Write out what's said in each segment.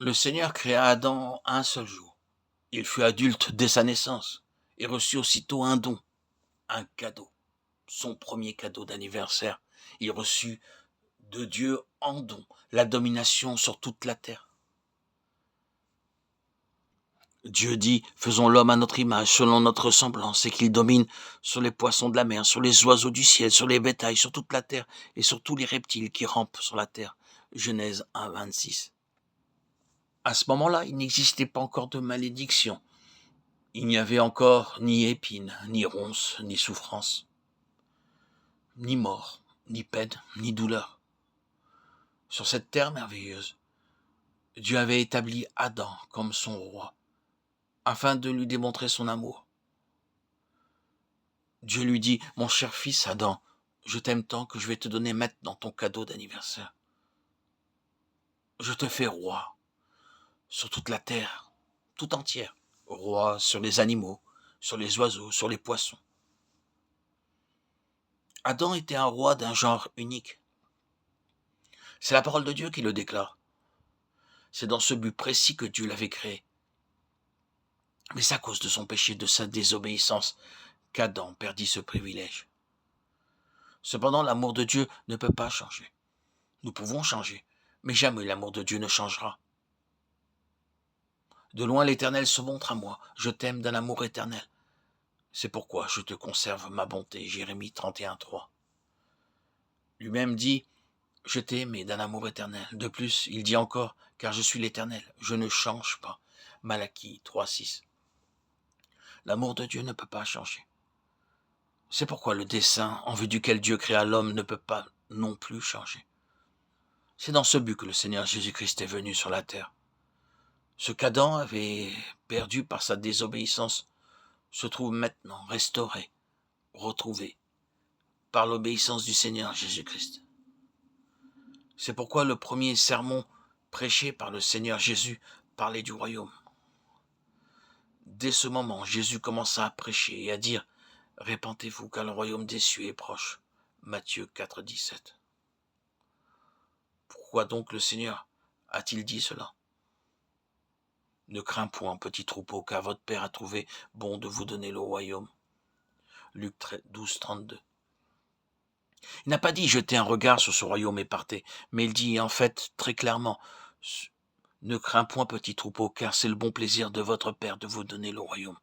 Le Seigneur créa Adam un seul jour. Il fut adulte dès sa naissance et reçut aussitôt un don, un cadeau, son premier cadeau d'anniversaire. Il reçut de Dieu en don la domination sur toute la terre. Dieu dit, faisons l'homme à notre image, selon notre ressemblance, et qu'il domine sur les poissons de la mer, sur les oiseaux du ciel, sur les bétails, sur toute la terre, et sur tous les reptiles qui rampent sur la terre. Genèse 1, 26. À ce moment-là, il n'existait pas encore de malédiction. Il n'y avait encore ni épines, ni ronces, ni souffrances, ni mort, ni peine, ni douleur. Sur cette terre merveilleuse, Dieu avait établi Adam comme son roi, afin de lui démontrer son amour. Dieu lui dit, mon cher fils Adam, je t'aime tant que je vais te donner maintenant ton cadeau d'anniversaire. Je te fais roi sur toute la terre, tout entière, roi sur les animaux, sur les oiseaux, sur les poissons. Adam était un roi d'un genre unique. C'est la parole de Dieu qui le déclare. C'est dans ce but précis que Dieu l'avait créé. Mais c'est à cause de son péché, de sa désobéissance, qu'Adam perdit ce privilège. Cependant, l'amour de Dieu ne peut pas changer. Nous pouvons changer, mais jamais l'amour de Dieu ne changera. De loin l'Éternel se montre à moi, je t'aime d'un amour éternel. C'est pourquoi je te conserve ma bonté. Jérémie 31:3. Lui-même dit, je t'ai aimé d'un amour éternel. De plus, il dit encore, car je suis l'Éternel, je ne change pas. Malachie 3:6. L'amour de Dieu ne peut pas changer. C'est pourquoi le dessein en vue duquel Dieu créa l'homme ne peut pas non plus changer. C'est dans ce but que le Seigneur Jésus-Christ est venu sur la terre. Ce qu'Adam avait perdu par sa désobéissance se trouve maintenant restauré, retrouvé, par l'obéissance du Seigneur Jésus-Christ. C'est pourquoi le premier sermon prêché par le Seigneur Jésus parlait du royaume. Dès ce moment, Jésus commença à prêcher et à dire « Répentez-vous, car le royaume des cieux est proche ». Matthieu 4,17. Pourquoi donc le Seigneur a-t-il dit cela? Ne crains point, petit troupeau, car votre Père a trouvé bon de vous donner le royaume. Luc 12,32. Il n'a pas dit jetez un regard sur ce royaume et partez, mais il dit en fait très clairement ne crains point, petit troupeau, car c'est le bon plaisir de votre Père de vous donner le royaume.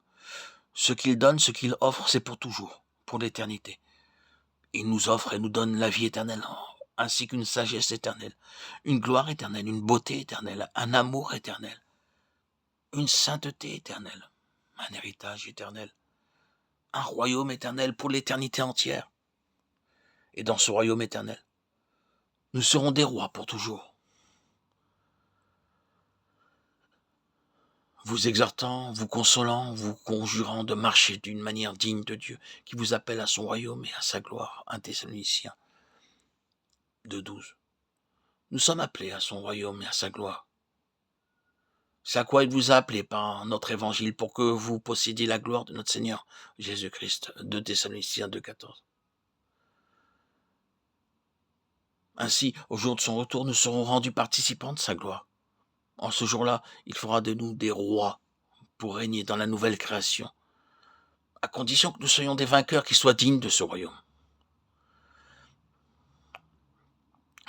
Ce qu'il donne, ce qu'il offre, c'est pour toujours, pour l'éternité. Il nous offre et nous donne la vie éternelle, ainsi qu'une sagesse éternelle, une gloire éternelle, une beauté éternelle, un amour éternel, une sainteté éternelle, un héritage éternel, un royaume éternel pour l'éternité entière. Et dans ce royaume éternel, nous serons des rois pour toujours. Vous exhortant, vous consolant, vous conjurant de marcher d'une manière digne de Dieu, qui vous appelle à son royaume et à sa gloire. 1 Thessaloniciens 2,12. Nous sommes appelés à son royaume et à sa gloire. C'est à quoi il vous a appelé par notre évangile pour que vous possédiez la gloire de notre Seigneur Jésus-Christ. 2 Thessaloniciens 2,14. Ainsi, au jour de son retour, nous serons rendus participants de sa gloire. En ce jour-là, il fera de nous des rois pour régner dans la nouvelle création, à condition que nous soyons des vainqueurs qui soient dignes de ce royaume.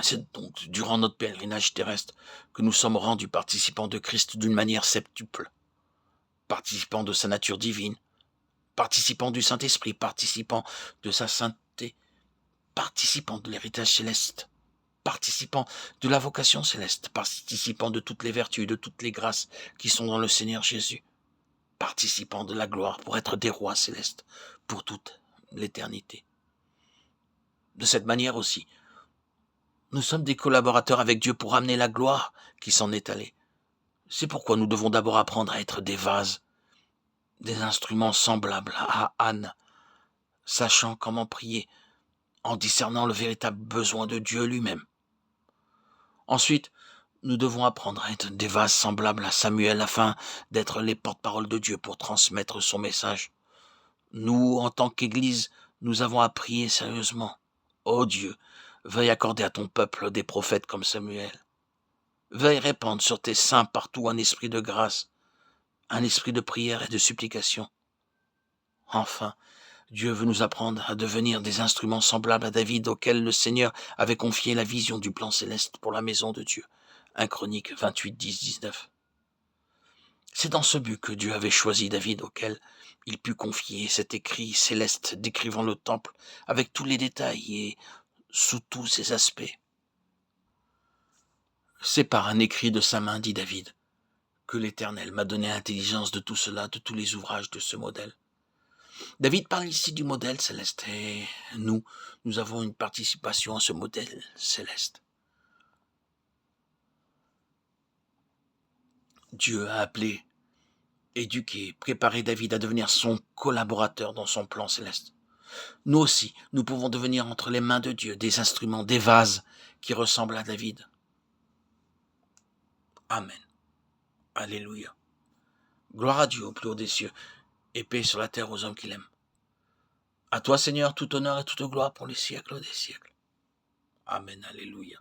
C'est donc durant notre pèlerinage terrestre que nous sommes rendus participants de Christ d'une manière septuple, participants de sa nature divine, participants du Saint-Esprit, participants de sa sainteté, participants de l'héritage céleste, participants de la vocation céleste, participants de toutes les vertus, de toutes les grâces qui sont dans le Seigneur Jésus, participants de la gloire pour être des rois célestes pour toute l'éternité. De cette manière aussi, nous sommes des collaborateurs avec Dieu pour amener la gloire qui s'en est allée. C'est pourquoi nous devons d'abord apprendre à être des vases, des instruments semblables à Anne, sachant comment prier, en discernant le véritable besoin de Dieu lui-même. Ensuite, nous devons apprendre à être des vases semblables à Samuel afin d'être les porte-paroles de Dieu pour transmettre son message. Nous, en tant qu'Église, nous avons à prier sérieusement. Ô Dieu, veuille accorder à ton peuple des prophètes comme Samuel. Veuille répandre sur tes saints partout un esprit de grâce, un esprit de prière et de supplication. Enfin, Dieu veut nous apprendre à devenir des instruments semblables à David auquel le Seigneur avait confié la vision du plan céleste pour la maison de Dieu. 1 Chroniques 28, 10, 19. C'est dans ce but que Dieu avait choisi David auquel il put confier cet écrit céleste décrivant le temple avec tous les détails et sous tous ses aspects. C'est par un écrit de sa main, dit David, que l'Éternel m'a donné l'intelligence de tout cela, de tous les ouvrages de ce modèle. David parle ici du modèle céleste et nous avons une participation à ce modèle céleste. Dieu a appelé, éduqué, préparé David à devenir son collaborateur dans son plan céleste. Nous aussi, nous pouvons devenir entre les mains de Dieu des instruments, des vases qui ressemblent à David. Amen. Alléluia. Gloire à Dieu au plus haut des cieux, et paix sur la terre aux hommes qu'il aime. À toi, Seigneur, tout honneur et toute gloire pour les siècles des siècles. Amen. Alléluia.